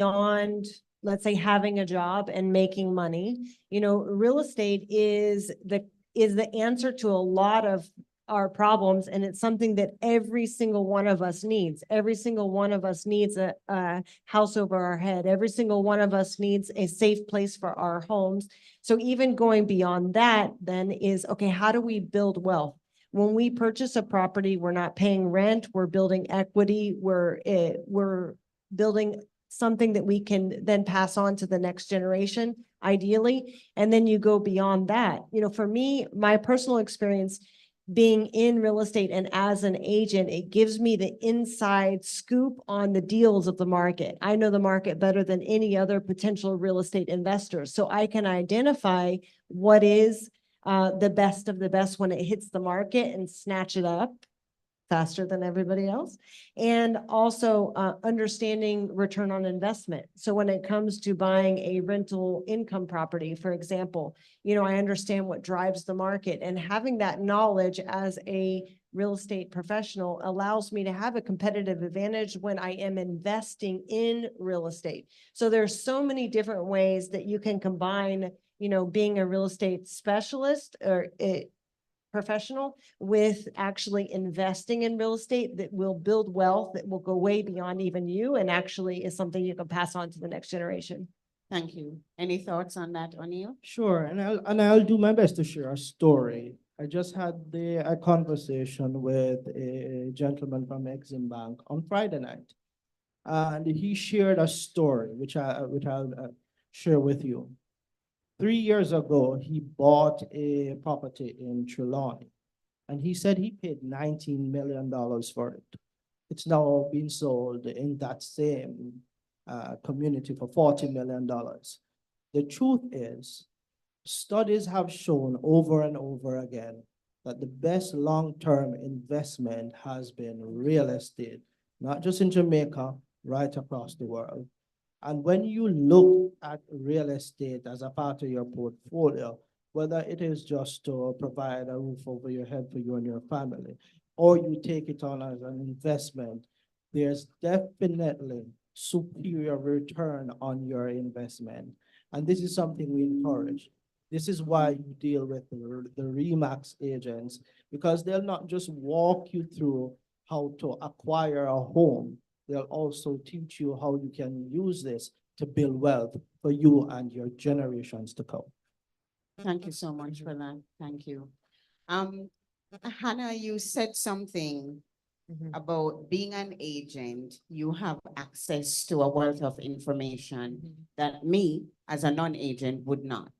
beyond, let's say, having a job and making money. You know, real estate is the answer to a lot of our problems, and it's something that every single one of us needs. Every single one of us needs a house over our head. Every single one of us needs a safe place for our homes. So even going beyond that then is, okay, how do we build wealth? When we purchase a property, we're not paying rent, we're building equity, we're building something that we can then pass on to the next generation, ideally. And then you go beyond that. You know, for me, my personal experience being in real estate and as an agent, it gives me the inside scoop on the deals of the market. I know the market better than any other potential real estate investor. So I can identify what is the best of the best when it hits the market and snatch it up faster than everybody else. And also understanding return on investment. So when it comes to buying a rental income property, for example, you know, I understand what drives the market, and having that knowledge as a real estate professional allows me to have a competitive advantage when I am investing in real estate. So there's so many different ways that you can combine, you know, being a real estate specialist or professional with actually investing in real estate that will build wealth that will go way beyond even you, and actually is something you can pass on to the next generation. Thank you. Any thoughts on that, O'Neill? Sure, and I'll do my best to share a story. I just had a conversation with a gentleman from Exim Bank on Friday night, and he shared a story which I'll share with you. 3 years ago, he bought a property in Trelawney, and he said he paid $19 million for it. It's now been sold in that same community for $40 million. The truth is, studies have shown over and over again that the best long-term investment has been real estate, not just in Jamaica, right across the world. And when you look at real estate as a part of your portfolio, whether it is just to provide a roof over your head for you and your family, or you take it on as an investment, there's definitely superior return on your investment. And this is something we encourage. This is why you deal with the REMAX agents, because they'll not just walk you through how to acquire a home. They'll also teach you how you can use this to build wealth for you and your generations to come. Thank you so much for that. Thank you. Hannah, you said something about being an agent. You have access to a wealth of information that me, as a non-agent, would not.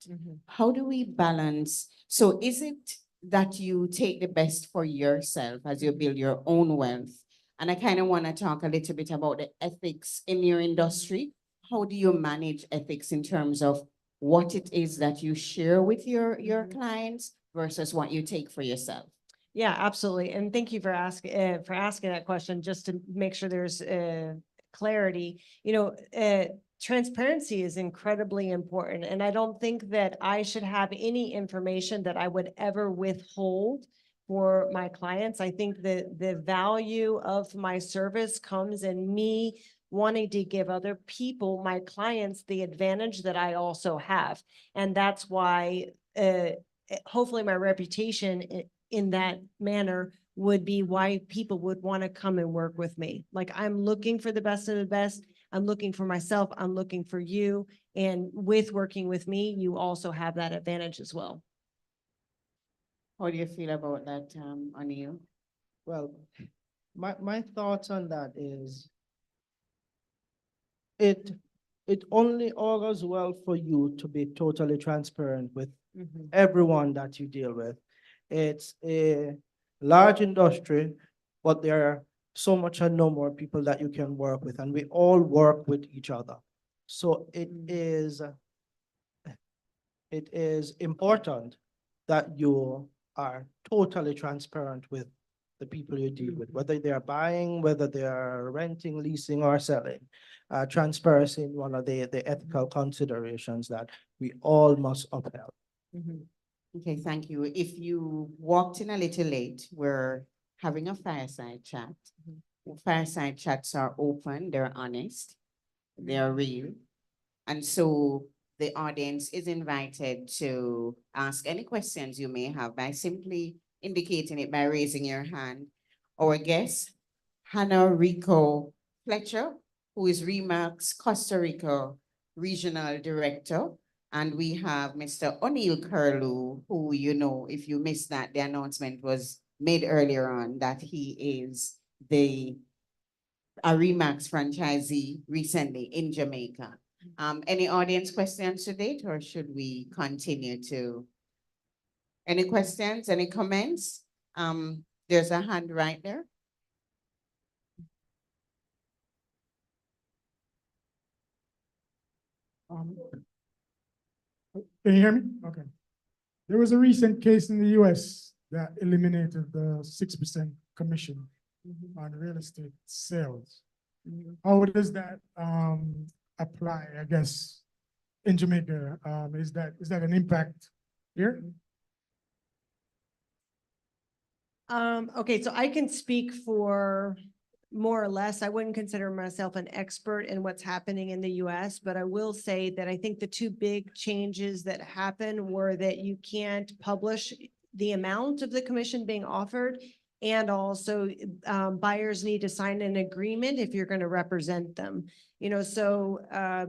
How do we balance? So is it that you take the best for yourself as you build your own wealth? And I kind of want to talk a little bit about the ethics in your industry. How do you manage ethics in terms of what it is that you share with your clients versus what you take for yourself? Yeah, absolutely. And thank you for asking that question, just to make sure there's clarity. You know, transparency is incredibly important. And I don't think that I should have any information that I would ever withhold for my clients. I think that the value of my service comes in me wanting to give other people, my clients, the advantage that I also have. And that's why hopefully my reputation in that manner would be why people would want to come and work with me. Like, I'm looking for the best of the best. I'm looking for myself. I'm looking for you. And with working with me, you also have that advantage as well. How do you feel about that, O'Neill? Well, my thoughts on that is it only augurs well for you to be totally transparent with everyone that you deal with. It's a large industry, but there are so much and no more people that you can work with, and we all work with each other. So it is important that you are totally transparent with the people you deal with, whether they are buying, whether they are renting, leasing, or selling. Transparency is one of the ethical considerations that we all must upheld. Okay, thank you. If you walked in a little late, we're having a fireside chat. Fireside chats are open, they're honest. they are real. And so the audience is invited to ask any questions you may have by simply indicating it by raising your hand. Our guest, Hannah Fletcher, who is REMAX Costa Rica Regional Director. And we have Mr. O'Neill Kirlew, who, you know, if you missed that, the announcement was made earlier on that he is a REMAX franchisee recently in Jamaica. Any audience questions to date, or should we continue to? Any questions, any comments? There's a hand right there. Can you hear me? Okay. There was a recent case in the US that eliminated the 6% commission on real estate sales. How does that apply, I guess, in Jamaica? Is that an impact here? Okay, so I can speak for more or less. I wouldn't consider myself an expert in what's happening in the US, but I will say that I think the two big changes that happened were that you can't publish the amount of the commission being offered, and also buyers need to sign an agreement if you're going to represent them. You know, so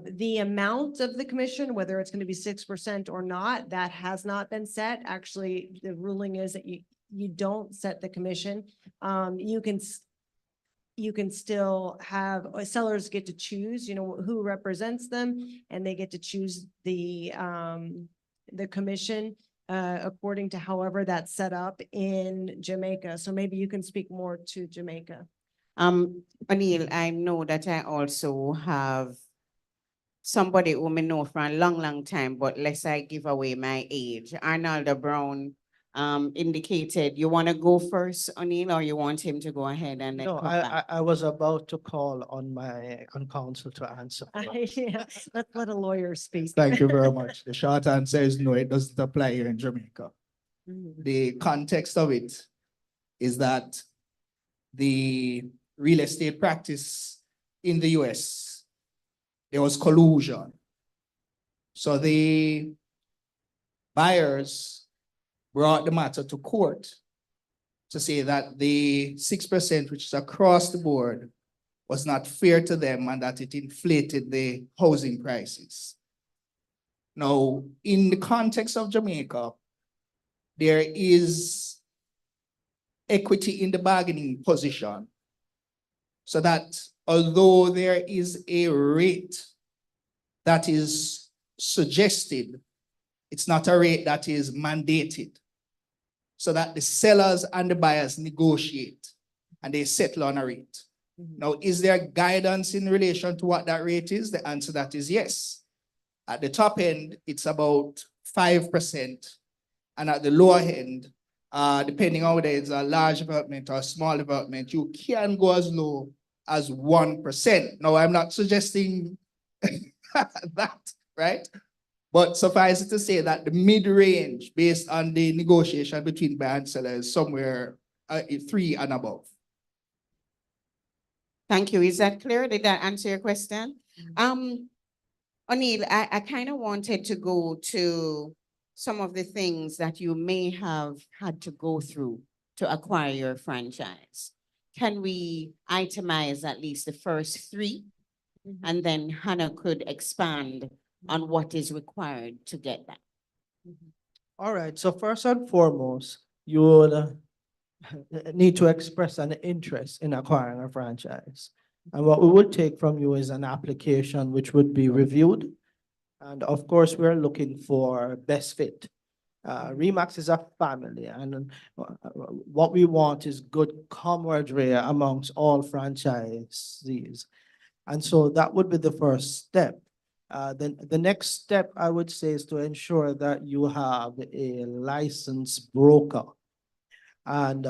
the amount of the commission, whether it's going to be 6% or not, that has not been set. Actually, the ruling is that you don't set the commission. You can still have sellers get to choose, you know, who represents them, and they get to choose the commission according to however that's set up in Jamaica. So maybe you can speak more to Jamaica. O'Neill, I know that I also have somebody whom I know for a long, long time, but lest I give away my age. Arnaldo Brown indicated, you want to go first, O'Neill, or you want him to go ahead and then No, come back? I was about to call on counsel to answer. Yeah, let's let a lawyer speak. Thank you very much. The short answer is no, it doesn't apply here in Jamaica. The context of it is that the real estate practice in the US, there was collusion. So the buyers brought the matter to court to say that the 6%, which is across the board, was not fair to them and that it inflated the housing prices. Now, in the context of Jamaica, there is equity in the bargaining position, so that although there is a rate that is suggested, it's not a rate that is mandated, so that the sellers and the buyers negotiate and they settle on a rate. Now, is there guidance in relation to what that rate is? The answer to that is yes. At the top end, it's about 5%. And at the lower end, depending on whether it's a large development or a small development, you can go as low as 1%. Now, I'm not suggesting that, right? But suffice it to say that the mid-range, based on the negotiation between buyer and seller, is somewhere 3 and above. Thank you. Is that clear? Did that answer your question? O'Neill, I kind of wanted to go to some of the things that you may have had to go through to acquire your franchise. Can we itemize at least the first 3? And then Hannah could expand on what is required to get that. All right, so first and foremost, you will need to express an interest in acquiring a franchise. And what we would take from you is an application which would be reviewed. And of course, we're looking for best fit. REMAX is a family, and what we want is good camaraderie amongst all franchisees. And so that would be the first step. Then the next step, I would say, is to ensure that you have a licensed broker. And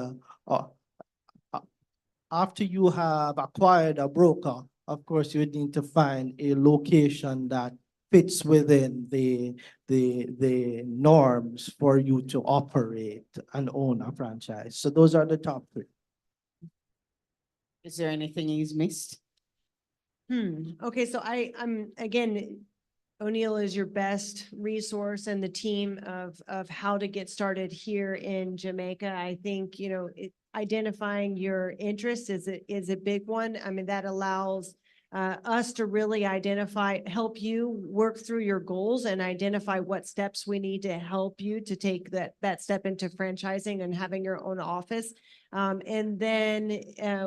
after you have acquired a broker, of course, you would need to find a location that fits within the norms for you to operate and own a franchise. So those are the top 3. Is there anything he's missed? Okay, so I'm, again, O'Neill is your best resource and the team of how to get started here in Jamaica. I think, identifying your interest is a big one. I mean, that allows us to really help you work through your goals and identify what steps we need to help you to take that step into franchising and having your own office. And then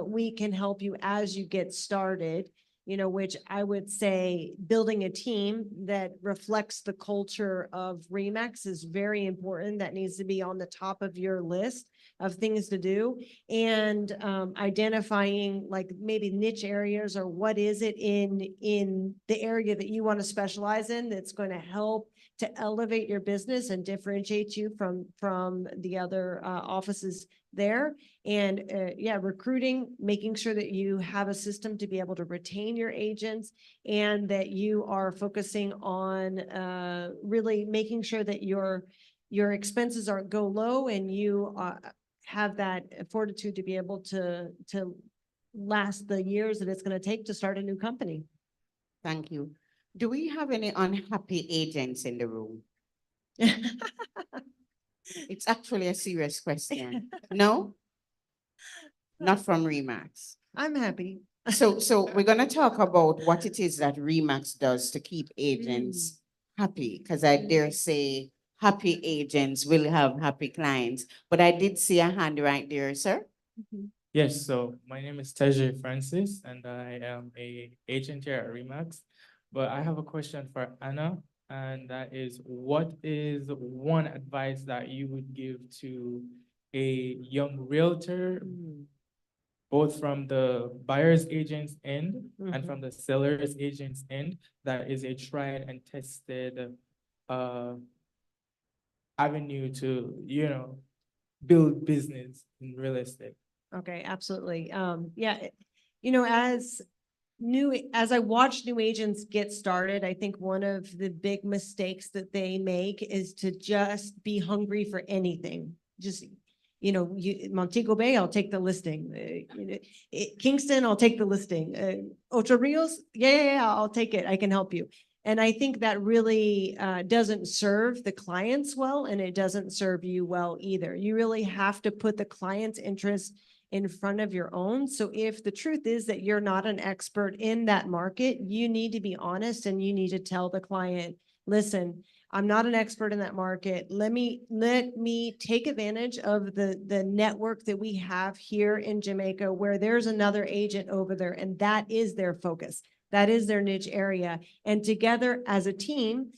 we can help you as you get started, which I would say building a team that reflects the culture of RE/MAX is very important. That needs to be on the top of your list of things to do, and identifying like maybe niche areas or what is it in the area that you want to specialize in that's going to help to elevate your business and differentiate you from the other offices there. And recruiting, making sure that you have a system to be able to retain your agents, and that you are focusing on really making sure that your expenses go low, and you have that fortitude to be able to last the years that it's going to take to start a new company. Thank you. Do we have any unhappy agents in the room? It's actually a serious question. No? Not from RE/MAX. I'm happy. So we're gonna talk about what it is that RE/MAX does to keep agents happy, because I dare say happy agents will have happy clients. But I did see a hand right there, sir. Yes, so my name is Teje Francis, and I am a agent here at RE/MAX. But I have a question for Anna, and that is, what is one advice that you would give to a young realtor, both from the buyer's agent's end and from the seller's agent's end, that is a tried and tested avenue to, build business in real estate? Okay, absolutely. As I watch new agents get started, I think one of the big mistakes that they make is to just be hungry for anything. Just, Montego Bay, I'll take the listing. Kingston, I'll take the listing. Ocho Rios, yeah, I'll take it. I can help you. And I think that really doesn't serve the clients well, and it doesn't serve you well either. You really have to put the client's interest in front of your own. So if the truth is that you're not an expert in that market, you need to be honest, and you need to tell the client, listen, I'm not an expert in that market. Let me take advantage of the network that we have here in Jamaica, where there's another agent over there, and that is their focus. That is their niche area. And together as a team,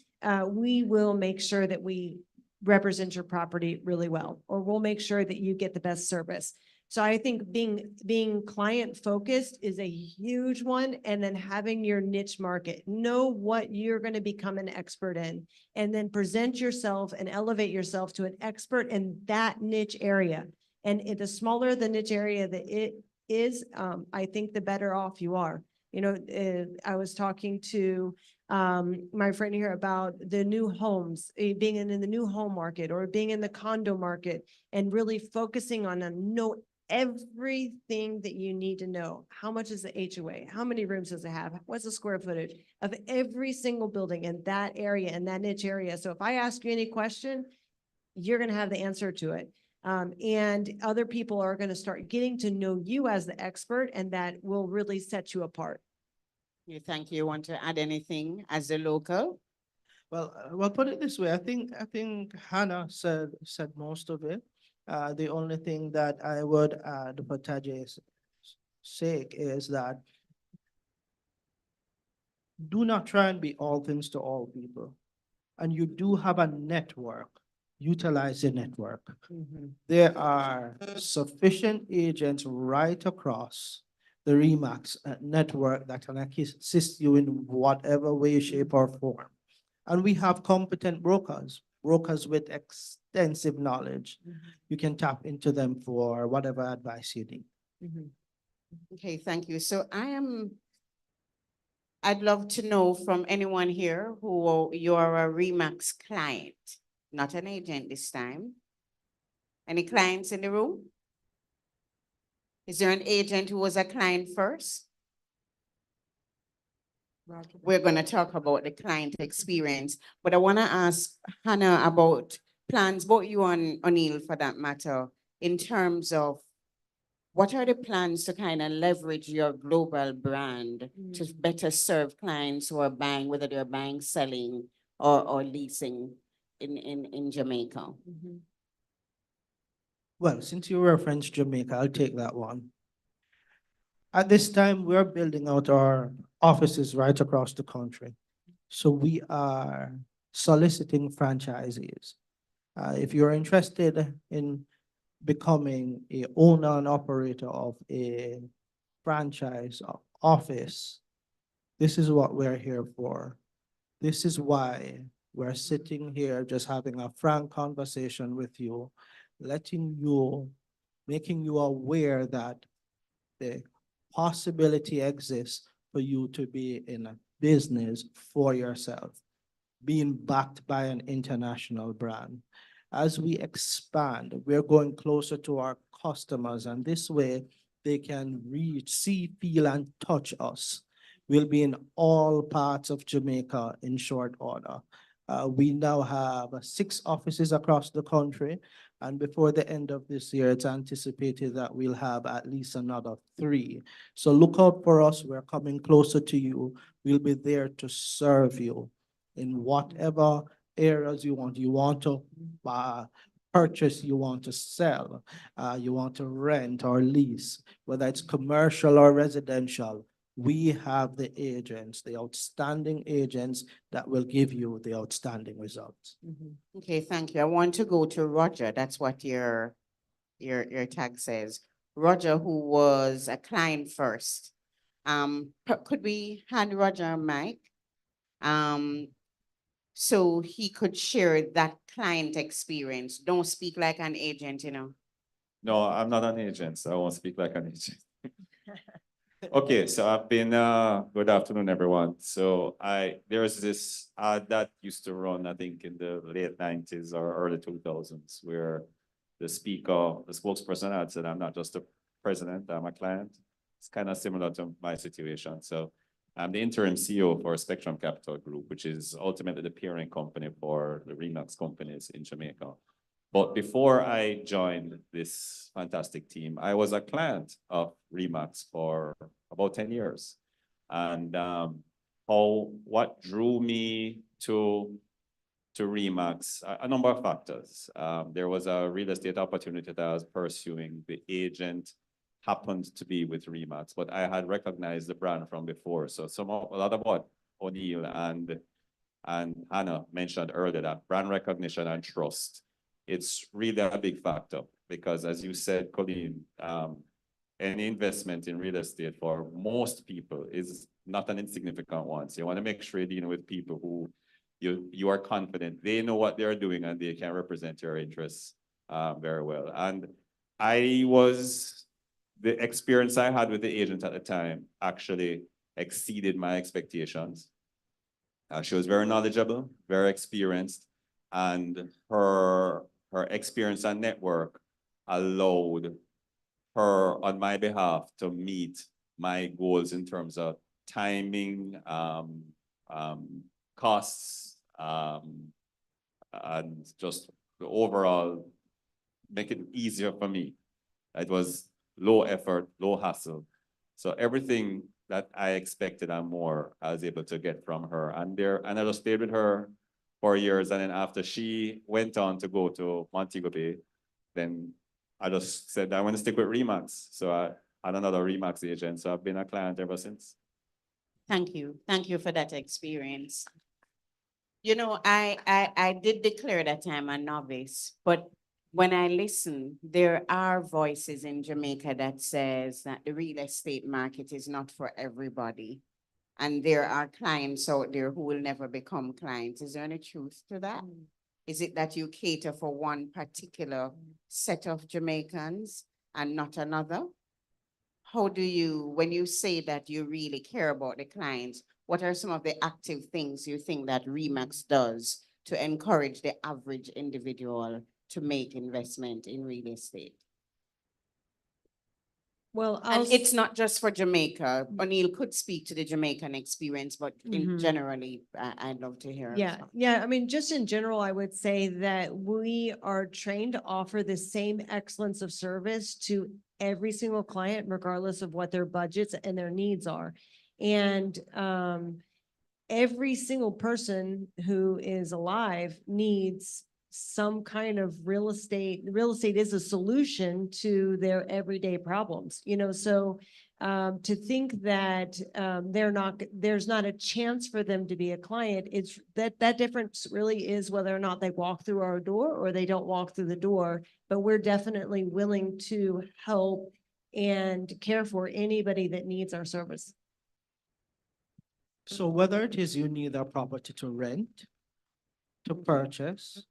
we will make sure that we represent your property really well, or we'll make sure that you get the best service. So I think being client focused is a huge one, and then having your niche market, know what you're going to become an expert in, and then present yourself and elevate yourself to an expert in that niche area. And the smaller the niche area that it is, I think the better off you are. I was talking to my friend here about the new homes, being in the new home market or being in the condo market, and really focusing on everything that you need to know. How much is the HOA? How many rooms does it have? What's the square footage of every single building in that area, in that niche area? So if I ask you any question, you're going to have the answer to it. And other people are going to start getting to know you as the expert, and that will really set you apart. Thank you. Want to add anything as a local? Well, put it this way. I think Hannah said most of it. The only thing that I would add for Taje's sake is that do not try and be all things to all people. And you do have a network. Utilize the network. There are sufficient agents right across the RE/MAX network that can assist you in whatever way, shape, or form. And we have competent brokers with extensive knowledge. You can tap into them for whatever advice you need. Okay, thank you. So I'd love to know from anyone here who you're a RE/MAX client, not an agent this time. Any clients in the room? Is there an agent who was a client first? we're going to talk about the client experience, but I want to ask Hannah about plans, both you and O'Neill for that matter, in terms of what are the plans to kind of leverage your global brand to better serve clients who are buying, whether they're buying, selling, or leasing in Jamaica? Well, since you referenced Jamaica, I'll take that one. At this time, we're building out our offices right across the country. So we are soliciting franchisees. If you're interested in becoming a owner and operator of a franchise office, this is what we're here for. This is why we're sitting here just having a frank conversation with you, making you aware that the possibility exists for you to be in a business for yourself, being backed by an international brand. As we expand, we're going closer to our customers, and this way they can reach, see, feel, and touch us. We'll be in all parts of Jamaica in short order. We now have 6 offices across the country, and before the end of this year, it's anticipated that we'll have at least another 3. So look out for us. We're coming closer to you. We'll be there to serve you in whatever areas you want. You want to purchase, you want to sell, you want to rent or lease, whether it's commercial or residential. We have the agents, the outstanding agents that will give you the outstanding results. Okay, thank you. I want to go to Roger. That's what your tag says. Roger, who was a client first. Could we hand Roger a mic? So he could share that client experience. Don't speak like an agent, you know. No, I'm not an agent, so I won't speak like an agent. Okay, so I've been, good afternoon, everyone. So there's this ad that used to run, I think in the late 90s or early 2000s, where the spokesperson had said, I'm not just a president, I'm a client. It's kind of similar to my situation. So I'm the interim CEO for Spectrum Capital Group, which is ultimately the parent company for the Remax companies in Jamaica. But before I joined this fantastic team, I was a client of Remax for about 10 years. And what drew me to Remax, a number of factors. There was a real estate opportunity that I was pursuing. The agent happened to be with Remax, but I had recognized the brand from before. So a lot of what O'Neill and Hannah mentioned earlier, that brand recognition and trust. It's really a big factor because, as you said, Colleen, any investment in real estate for most people is not an insignificant one. So you want to make sure you're dealing with people who you are confident they know what they're doing and they can represent your interests very well. And the experience I had with the agent at the time actually exceeded my expectations. She was very knowledgeable, very experienced, and her experience and network allowed her on my behalf to meet my goals in terms of timing, costs, and just the overall make it easier for me. It was low effort, low hassle. So everything that I expected and more, I was able to get from her. And I just stayed with her for years. And then after she went on to go to Montego Bay, then I just said, I want to stick with Remax. So I had another Remax agent. So I've been a client ever since. Thank you. Thank you for that experience. You know, I did declare that I'm a novice, but when I listen, there are voices in Jamaica that says that the real estate market is not for everybody. And there are clients out there who will never become clients. Is there any truth to that? Is it that you cater for one particular set of Jamaicans and not another? How do you, when you say that you really care about the clients, what are some of the active things you think that Remax does to encourage the average individual to make investment in real estate? Well, And it's not just for Jamaica. O'Neill could speak to the Jamaican experience, but Mhm. generally, I'd love to hear. as Yeah, well. yeah. I mean, just in general, I would say that we are trained to offer the same excellence of service to every single client, regardless of what their budgets and their needs are. And every single person who is alive needs some kind of real estate. Real estate is a solution to their everyday problems, so to think that there's not a chance for them to be a client, it's that difference really is whether or not they walk through our door or they don't walk through the door. But we're definitely willing to help and care for anybody that needs our service. So whether it is you need a property to rent, to purchase,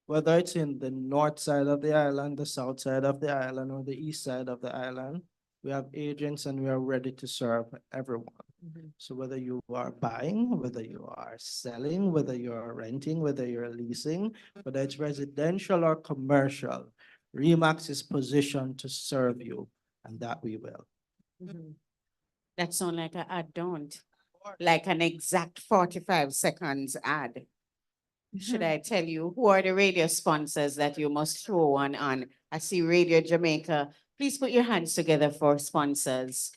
whether it's in the north side of the island, the south side of the island, or the east side of the island, we have agents and we are ready to serve everyone. So whether you are buying, whether you are selling, whether you are renting, whether you're leasing, whether it's residential or commercial, Remax is positioned to serve you, and that we will. That sounds like an ad, don't? Like an exact 45 seconds ad. Should I tell you who are the radio sponsors that you must throw one on? I see Radio Jamaica. Please put your hands together for sponsors.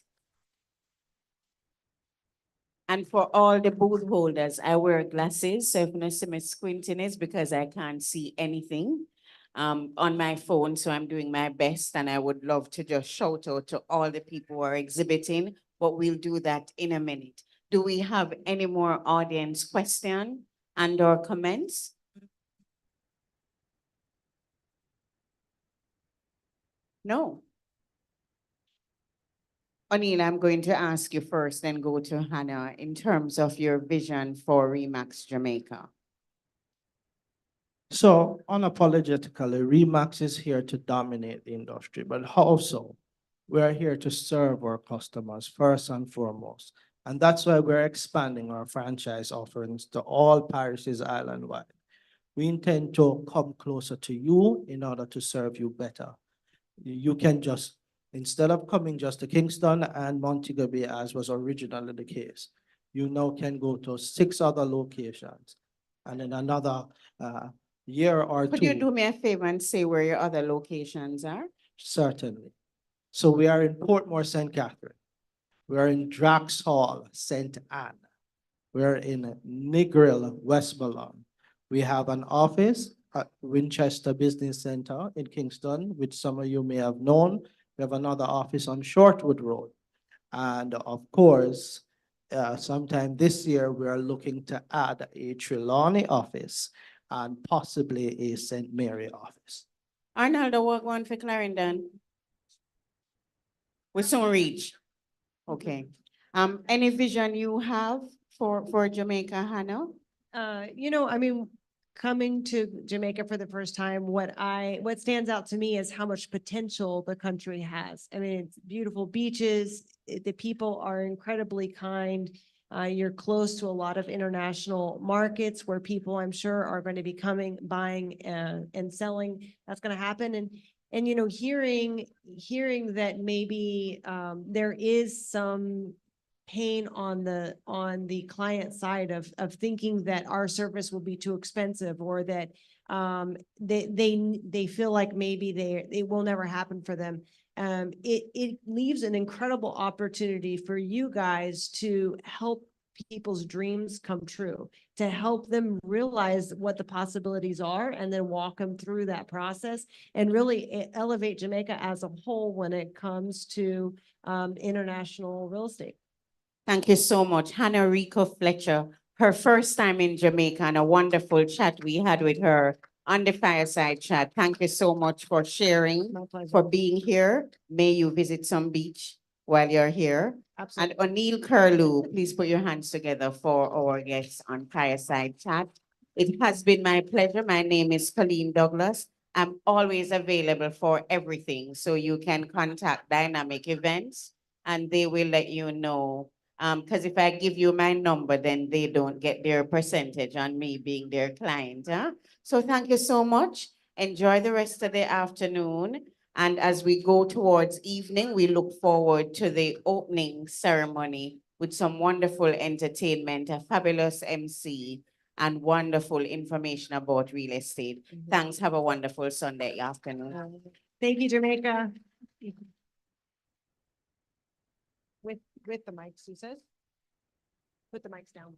And for all the booth holders, I wear glasses, so if you see me squinting, it's because I can't see anything on my phone, so I'm doing my best, and I would love to just shout out to all the people who are exhibiting, but we'll do that in a minute. Do we have any more audience question and or comments? No. O'Neill, I'm going to ask you first, then go to Hannah in terms of your vision for Remax Jamaica. So unapologetically, Remax is here to dominate the industry, but also we're here to serve our customers first and foremost. And that's why we're expanding our franchise offerings to all parishes island-wide. We intend to come closer to you in order to serve you better. You can just, instead of coming just to Kingston and Montego Bay, as was originally the case, you now can go to 6 other locations. And in another year or Could two. you do me a favor and say where your other locations are? Certainly. So we are in Portmore, St. Catherine. We are in Drax Hall, St. Anne. We're in Negril, Westmoreland. We have an office at Winchester Business Center in Kingston, which some of you may have known. We have another office on Shortwood Road. And of course, sometime this year, we are looking to add a Trelawney office and possibly a St. Mary office. Arnaldo, work one for Clarendon. We soon reach. Okay. Any vision you have for Jamaica, Hannah? I mean, coming to Jamaica for the first time, what stands out to me is how much potential the country has. I mean, it's beautiful beaches. The people are incredibly kind. You're close to a lot of international markets where people, I'm sure, are going to be coming, buying, and selling. That's going to happen. And hearing that maybe there is some pain on the client side of thinking that our service will be too expensive, or that they feel like maybe it will never happen for them. It leaves an incredible opportunity for you guys to help people's dreams come true, to help them realize what the possibilities are, and then walk them through that process and really elevate Jamaica as a whole when it comes to international real estate. Thank you so much. Hannah Fletcher, her first time in Jamaica, and a wonderful chat we had with her on the fireside chat. Thank you so much for sharing, for being here. May you visit some beach while you're here. Absolutely. And O'Neill Kirlew, please put your hands together for our guests on fireside chat. It has been my pleasure. My name is Colleen Douglas. I'm always available for everything. So you can contact Dynamic Events and they will let you know. Because if I give you my number, then they don't get their percentage on me being their client. Huh? So thank you so much. Enjoy the rest of the afternoon. And as we go towards evening, we look forward to the opening ceremony with some wonderful entertainment, a fabulous MC, and wonderful information about real estate. Thanks. Have a wonderful Sunday afternoon. Thank you, Jamaica. With the mics, you said? Put the mics down.